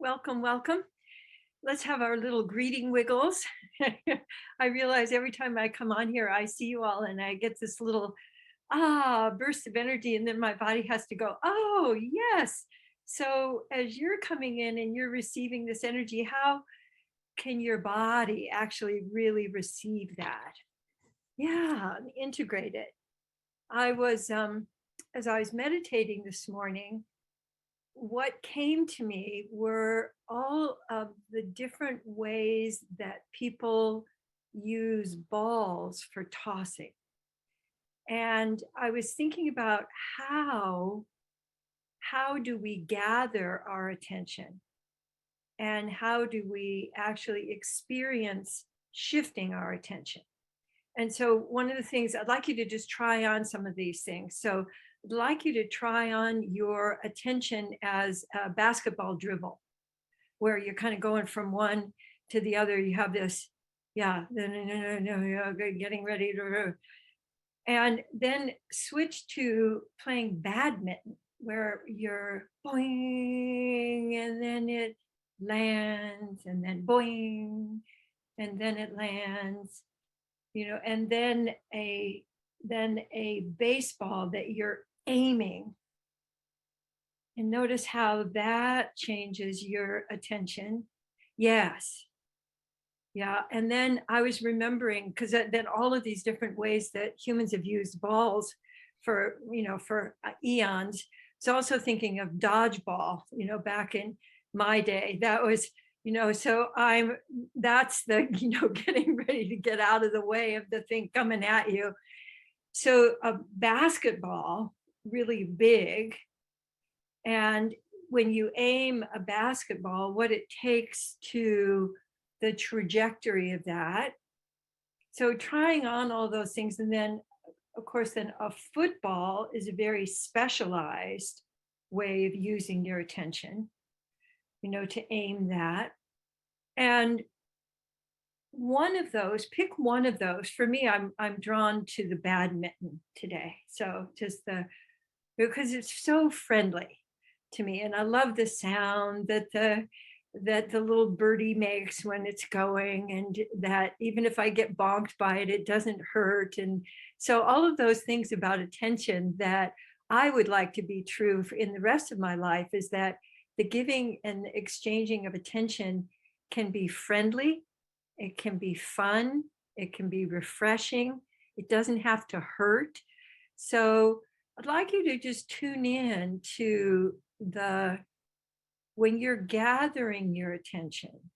Welcome, welcome. Let's have our little greeting wiggles. I realize every time I come on here, I see you all and I get this little burst of energy, and then my body has to go, oh, yes. So as you're coming in and you're receiving this energy, how can your body actually really receive that? Yeah, integrate it. I was as I was meditating this morning, what came to me were all of the different ways that people use balls for tossing. And I was thinking about how how do we gather our attention, and how do we actually experience shifting our attention. And so one of the things I'd like you to just try on some of these things. So I'd like you to try on your attention as a basketball dribble, where you're kind of going from one to the other. You have this, yeah, getting ready to, and then switch to playing badminton, where you're boing, and then it lands, and then boing, and then it lands, and then a baseball that you're aiming, and notice how that changes your attention. Yes. Yeah. And then I was remembering, because then all of these different ways that humans have used balls for eons. It's also thinking of dodgeball, back in my day. That was, so that's the, getting ready to get out of the way of the thing coming at you. So a basketball, really big. And when you aim a basketball, what it takes to the trajectory of that. So trying on all those things. And then, of course, then a football is a very specialized way of using your attention, to aim that. And pick one of those. For me, I'm drawn to the badminton today. So because it's so friendly to me, and I love the sound that the little birdie makes when it's going, and that even if I get bonked by it, it doesn't hurt. And so all of those things about attention that I would like to be true in the rest of my life is that the giving and the exchanging of attention can be friendly, it can be fun, it can be refreshing, it doesn't have to hurt. So I'd like you to just tune in to when you're gathering your attention,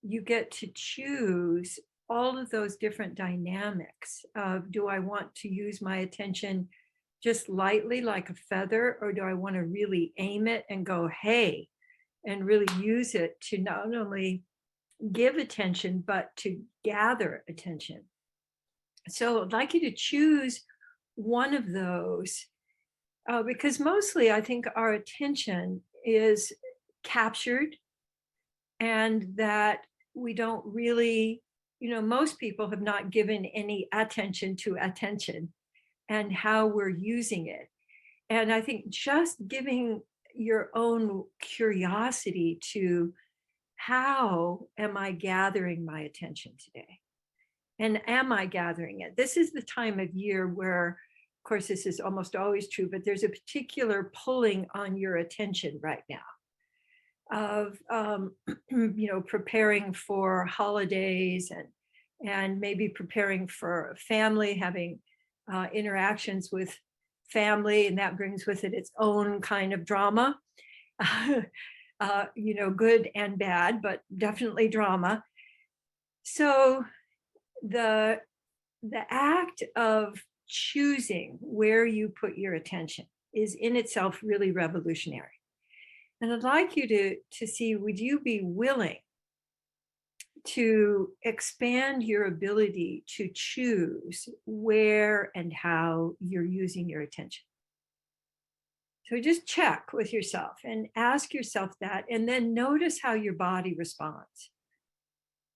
you get to choose all of those different dynamics of, do I want to use my attention just lightly like a feather, or do I want to really aim it and go, hey, and really use it to not only give attention, but to gather attention. So I'd like you to choose one of those, because mostly I think our attention is captured, and that we don't really, most people have not given any attention to attention and how we're using it. And I think just giving your own curiosity to, how am I gathering my attention today? And am I gathering it? This is the time of year where, of course, this is almost always true, but there's a particular pulling on your attention right now of, preparing for holidays, and maybe preparing for family, having interactions with family, and that brings with it its own kind of drama, good and bad, but definitely drama. So the act of choosing where you put your attention is in itself really revolutionary. And I'd like you to see, would you be willing to expand your ability to choose where and how you're using your attention? So just check with yourself and ask yourself that, and then notice how your body responds.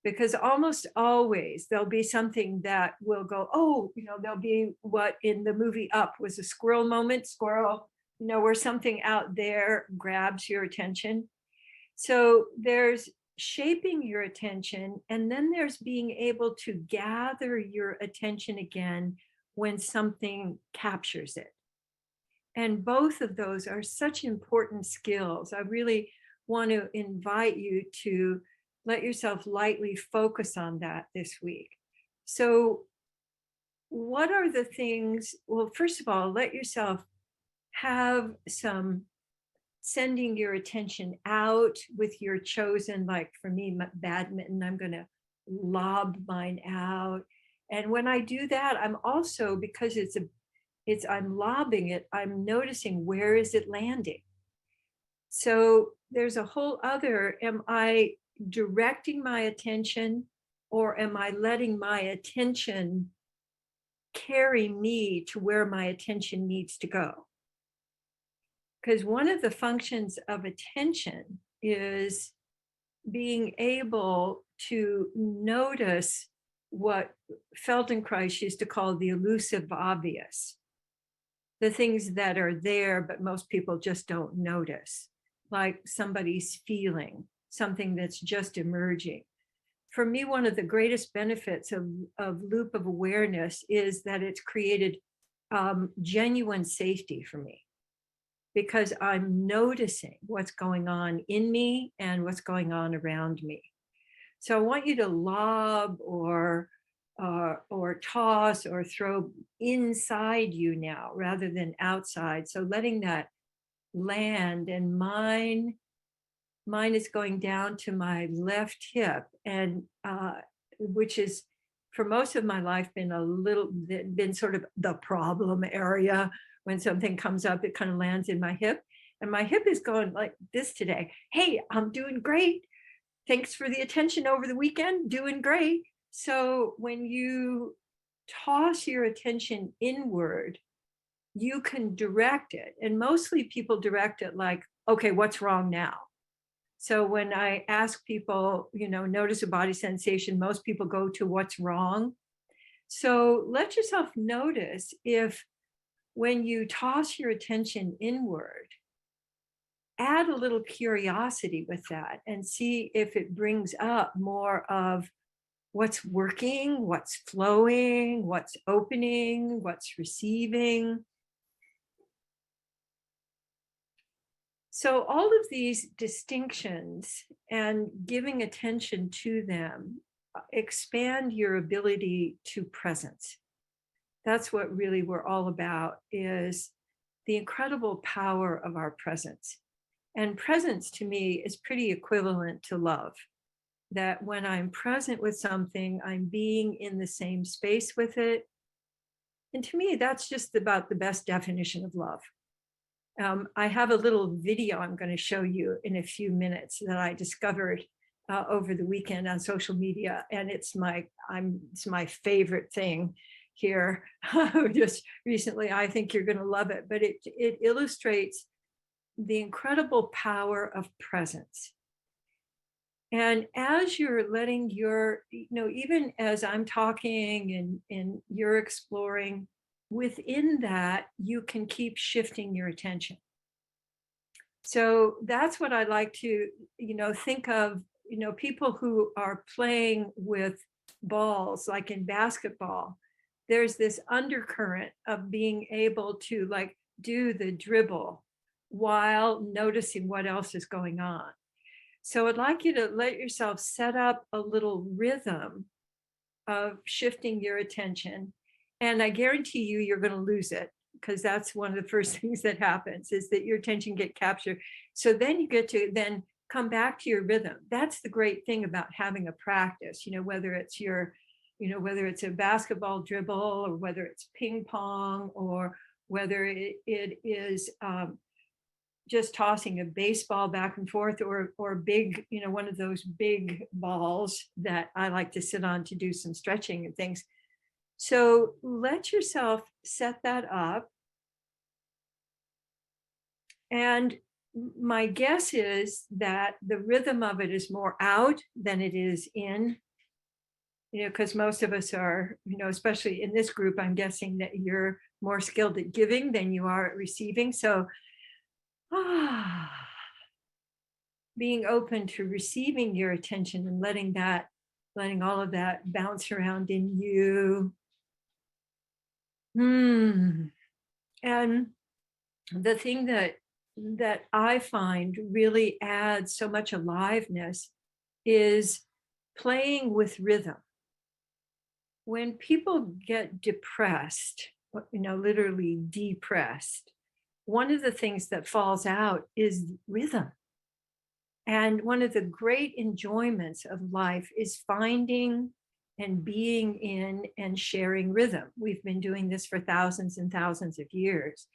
Because almost always there'll be something that will go, oh, there'll be what in the movie Up was a squirrel moment, where something out there grabs your attention. So there's shaping your attention, and then there's being able to gather your attention again when something captures it. And both of those are such important skills. I really want to invite you to let yourself lightly focus on that this week. So, what are the things? Well, first of all, let yourself have some sending your attention out with your chosen, like for me, badminton, I'm going to lob mine out. And when I do that, I'm also, because I'm lobbing it, I'm noticing where is it landing. So there's a whole other, am I directing my attention, or am I letting my attention carry me to where my attention needs to go? Because one of the functions of attention is being able to notice what Feldenkrais used to call the elusive obvious, the things that are there, but most people just don't notice, like somebody's feeling, something that's just emerging. For me, one of the greatest benefits of loop of awareness is that it's created genuine safety for me, because I'm noticing what's going on in me and what's going on around me. So I want you to lob or toss or throw inside you now rather than outside. So letting that land, and mine is going down to my left hip, and which is for most of my life been sort of the problem area. When something comes up, it kind of lands in my hip, and my hip is going like this today. Hey, I'm doing great. Thanks for the attention over the weekend. Doing great. So when you toss your attention inward, you can direct it. And mostly people direct it like, okay, what's wrong now? So when I ask people, notice a body sensation, most people go to what's wrong. So let yourself notice if, when you toss your attention inward, add a little curiosity with that and see if it brings up more of what's working, what's flowing, what's opening, what's receiving. So all of these distinctions and giving attention to them expand your ability to presence. That's what really we're all about, is the incredible power of our presence. And presence to me is pretty equivalent to love. That when I'm present with something, I'm being in the same space with it. And to me, that's just about the best definition of love. I have a little video I'm going to show you in a few minutes that I discovered over the weekend on social media, and it's my favorite thing here. Just recently, I think you're going to love it, but it illustrates the incredible power of presence. And as you're letting even as I'm talking and you're exploring, within that, you can keep shifting your attention. So that's what I like to, think of, people who are playing with balls, like in basketball. There's this undercurrent of being able to like do the dribble while noticing what else is going on. So I'd like you to let yourself set up a little rhythm of shifting your attention. And I guarantee you're going to lose it, because that's one of the first things that happens, is that your attention get captured. So then you get to then come back to your rhythm. That's the great thing about having a practice, whether it's whether it's a basketball dribble, or whether it's ping pong, or whether it is just tossing a baseball back and forth, or big, one of those big balls that I like to sit on to do some stretching and things. So let yourself set that up. And my guess is that the rhythm of it is more out than it is in, because most of us are, especially in this group, I'm guessing that you're more skilled at giving than you are at receiving. So being open to receiving your attention and letting all of that bounce around in you. And the thing that I find really adds so much aliveness is playing with rhythm. When people get depressed, literally depressed, one of the things that falls out is rhythm. And one of the great enjoyments of life is finding and being in and sharing rhythm. We've been doing this for thousands and thousands of years.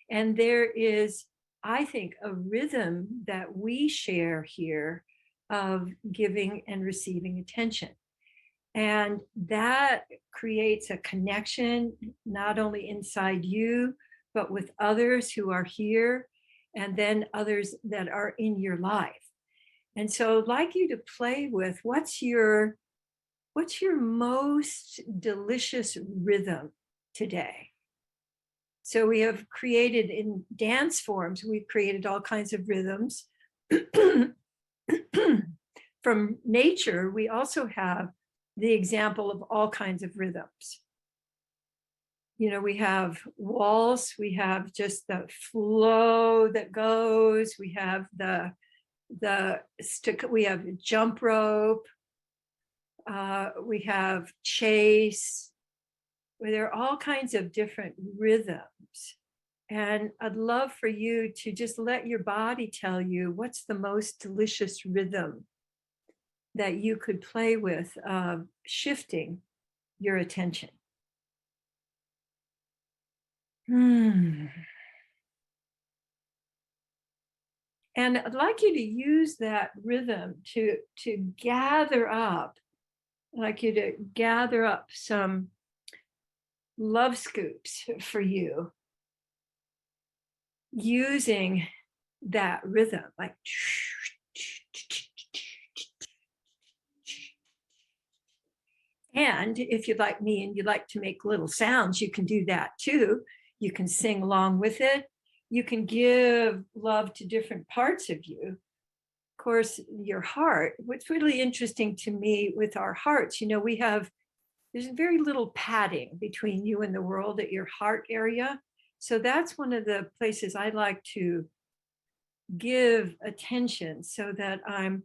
And there is, I think, a rhythm that we share here of giving and receiving attention. And that creates a connection, not only inside you, but with others who are here, and then others that are in your life. And so I'd like you to play with what's your most delicious rhythm today? So we have created in dance forms, we've created all kinds of rhythms. From nature, we also have the example of all kinds of rhythms. We have waltz, we have just the flow that goes, we have we have jump rope, we have chase, where there are all kinds of different rhythms. And I'd love for you to just let your body tell you what's the most delicious rhythm that you could play with, shifting your attention. And I'd like you to use that rhythm to gather up. I'd like you to gather up some love scoops for you using that rhythm, like. And if you'd like me and you'd like to make little sounds, you can do that too. You can sing along with it. You can give love to different parts of you. Of course, your heart. What's really interesting to me with our hearts, there's very little padding between you and the world at your heart area. So that's one of the places I like to give attention, so that I'm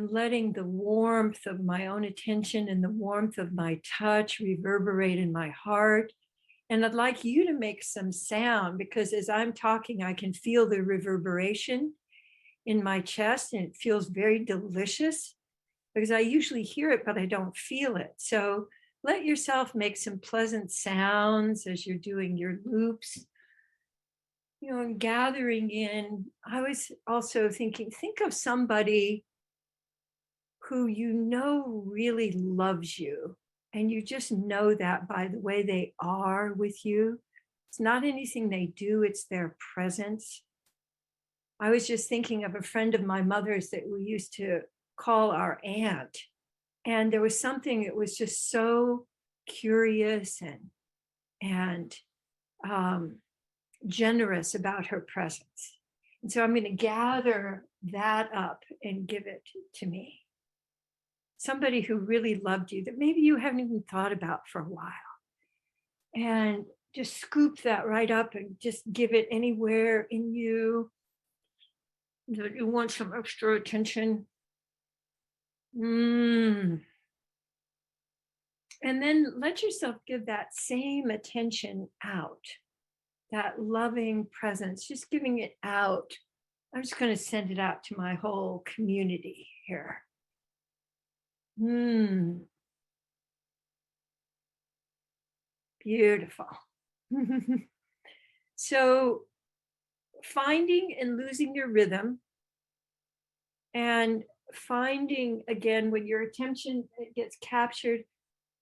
letting the warmth of my own attention and the warmth of my touch reverberate in my heart. And I'd like you to make some sound, because as I'm talking, I can feel the reverberation in my chest, and it feels very delicious, because I usually hear it, but I don't feel it. So let yourself make some pleasant sounds as you're doing your loops. And gathering in. I was also thinking, think of somebody who really loves you, and you just know that by the way they are with you. It's not anything they do, it's their presence. I was just thinking of a friend of my mother's that we used to call our aunt. And there was something that was just so curious and generous about her presence. And so I'm going to gather that up and give it to me. Somebody who really loved you that maybe you haven't even thought about for a while. And just scoop that right up and just give it anywhere in you that you want some extra attention. And then let yourself give that same attention out, that loving presence, just giving it out. I'm just going to send it out to my whole community here. Beautiful. So finding and losing your rhythm, and finding again when your attention gets captured,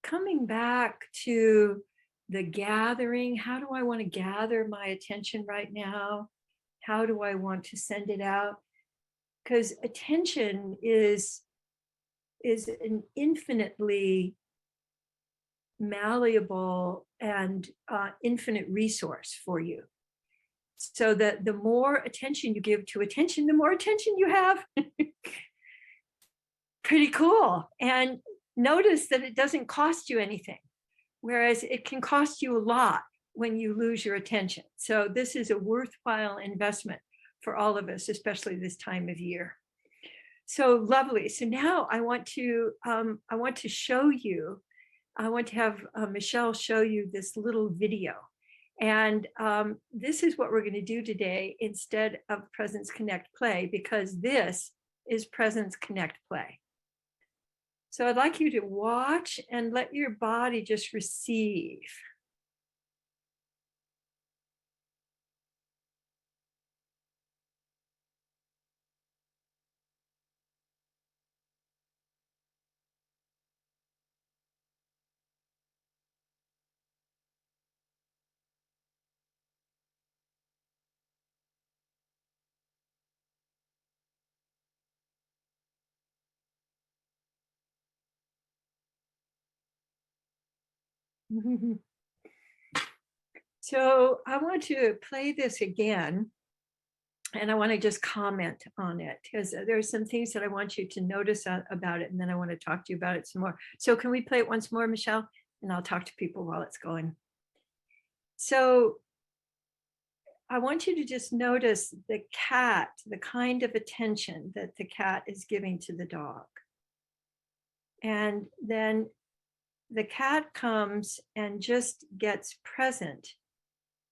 coming back to the gathering. How do I want to gather my attention right now? How do I want to send it out? Because attention is an infinitely malleable and infinite resource for you. So that the more attention you give to attention, the more attention you have. Pretty cool. And notice that it doesn't cost you anything, whereas it can cost you a lot when you lose your attention. So this is a worthwhile investment for all of us, especially this time of year. So lovely. So now I want to show you, I want to have Michelle show you this little video. And this is what we're going to do today instead of Presence Connect Play, because this is Presence Connect Play. So I'd like you to watch and let your body just receive. So I want to play this again, and I want to just comment on it because there's some things that I want you to notice about it, and then I want to talk to you about it some more. So can we play it once more, Michelle? And I'll talk to people while it's going. So I want you to just notice the cat, the kind of attention that the cat is giving to the dog. And then the cat comes and just gets present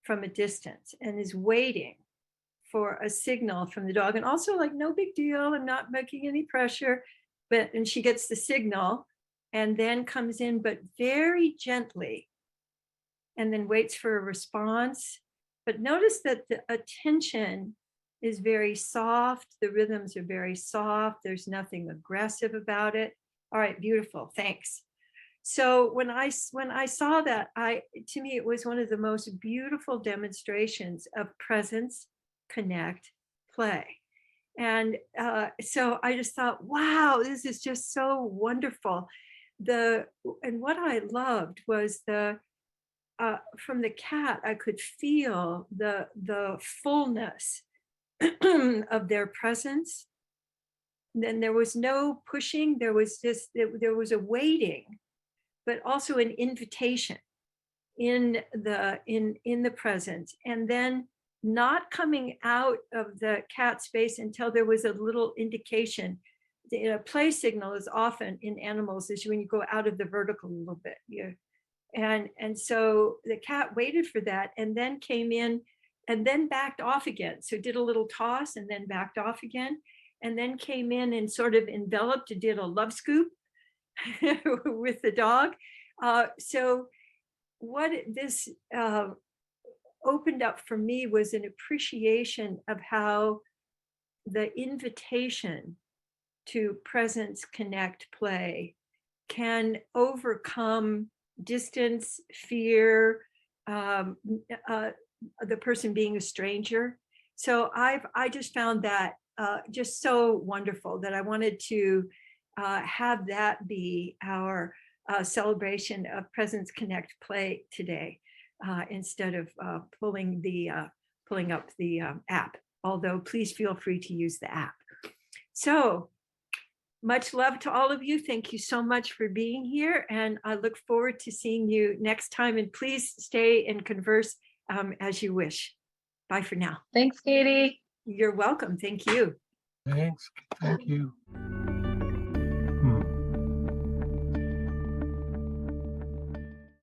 from a distance and is waiting for a signal from the dog. And also like, no big deal, I'm not making any pressure, and she gets the signal and then comes in, but very gently, and then waits for a response. But notice that the attention is very soft. The rhythms are very soft. There's nothing aggressive about it. All right, beautiful, thanks. So when I saw that, to me, it was one of the most beautiful demonstrations of presence, connect, play. And so I just thought, wow, this is just so wonderful. And what I loved was from the cat, I could feel the fullness of their presence. Then there was no pushing, there was a waiting, but also an invitation in the presence, and then not coming out of the cat space until there was a little indication. A play signal is often in animals is when you go out of the vertical a little bit. And so the cat waited for that and then came in and then backed off again. So did a little toss and then backed off again, and then came in and sort of enveloped, did a love scoop with the dog. So what this opened up for me was an appreciation of how the invitation to presence, connect, play can overcome distance, fear, the person being a stranger. So I just found that just so wonderful that I wanted to have that be our celebration of Presence Connect Play today, instead of pulling up the app, although please feel free to use the app. So much love to all of you. Thank you so much for being here, and I look forward to seeing you next time, and please stay and converse as you wish. Bye for now. Thanks, Katie. You're welcome. Thank you. Thanks. Thank you.